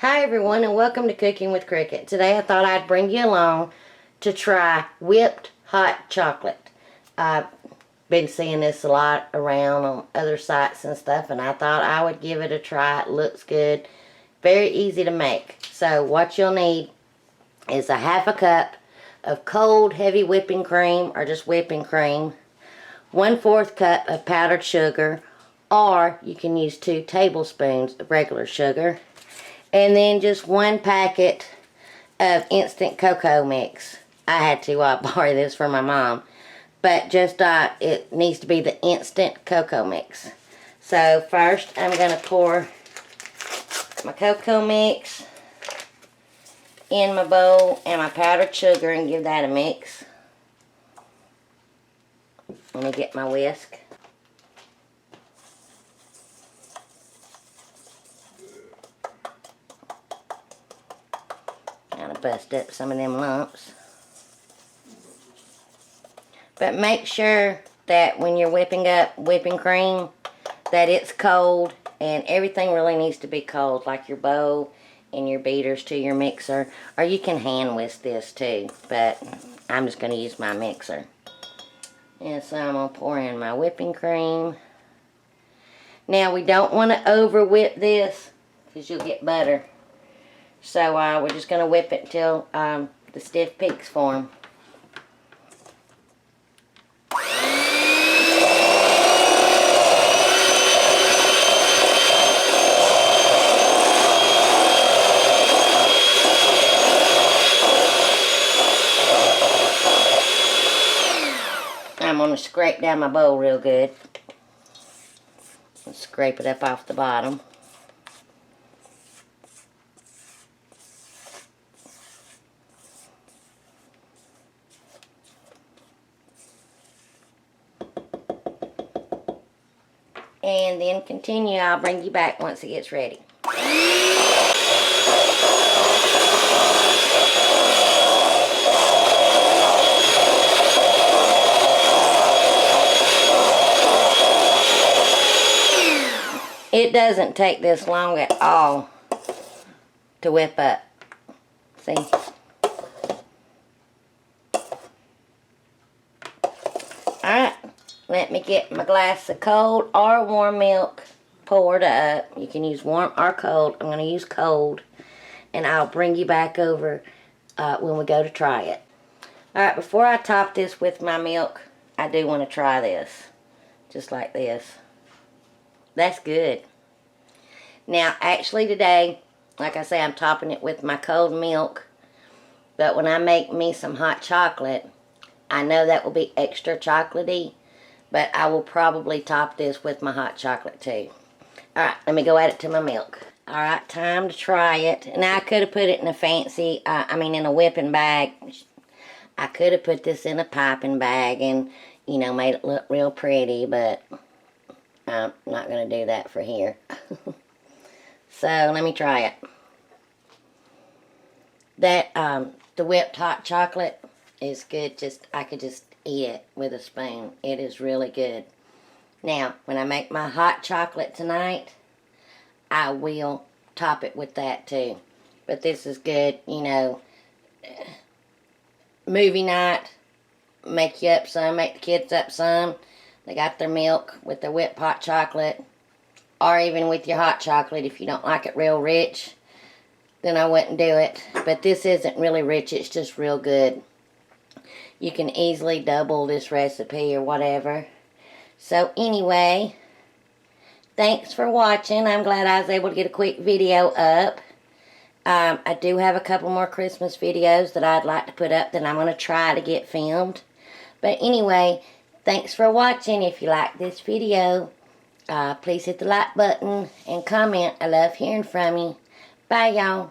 Hi everyone, and welcome to Cooking with Cricket. Today I thought I'd bring you along to try whipped hot chocolate. I've been seeing this a lot around on other sites and stuff, and I thought I would give it a try. It looks good. Very easy to make. So what you'll need is a half a cup of cold heavy whipping cream, or just whipping cream, 1/4 cup of powdered sugar, or you can use 2 tablespoons of regular sugar, and then just 1 packet of instant cocoa mix. I had to borrow this from my mom, but just it needs to be the instant cocoa mix. So first I'm going to pour my cocoa mix in my bowl and my powdered sugar and give that a mix. Let me get my whisk. Kind of bust up some of them lumps. But make sure that when you're whipping up whipping cream that it's cold, and everything really needs to be cold, like your bowl and your beaters to your mixer, or you can hand whisk this too, but I'm just going to use my mixer. And so I'm going to pour in my whipping cream. Now we don't want to over whip this because you'll get butter. So we're just going to whip it until the stiff peaks form. I'm going to scrape down my bowl real good. And scrape it up off the bottom. And then continue. I'll bring you back once it gets ready. It doesn't take this long at all to whip up. See? Alright, let me get my glass of cold or warm milk poured up. You can use warm or cold. I'm going to use cold. And I'll bring you back over when we go to try it. Alright, before I top this with my milk, I do want to try this. Just like this. That's good. Now, actually today, like I say, I'm topping it with my cold milk. But when I make me some hot chocolate, I know that will be extra chocolatey, but I will probably top this with my hot chocolate too. Alright, let me go add it to my milk. Alright, time to try it. Now, I could have put it in a fancy, in a whipping bag. I could have put this in a piping bag and, made it look real pretty, but I'm not going to do that for here. So, let me try it. The whipped hot chocolate is good. I could just eat it with a spoon. It is really good. Now, when I make my hot chocolate tonight, I will top it with that too. But this is good, movie night, make you up some, make the kids up some. They got their milk with their whipped hot chocolate, or even with your hot chocolate. If you don't like it real rich, then I wouldn't do it. But this isn't really rich, it's just real good. You can easily double this recipe or whatever. So anyway, thanks for watching. I'm glad I was able to get a quick video up. I do have a couple more Christmas videos that I'd like to put up that I'm going to try to get filmed. But anyway, thanks for watching. If you like this video, please hit the like button and comment. I love hearing from you. Bye, y'all.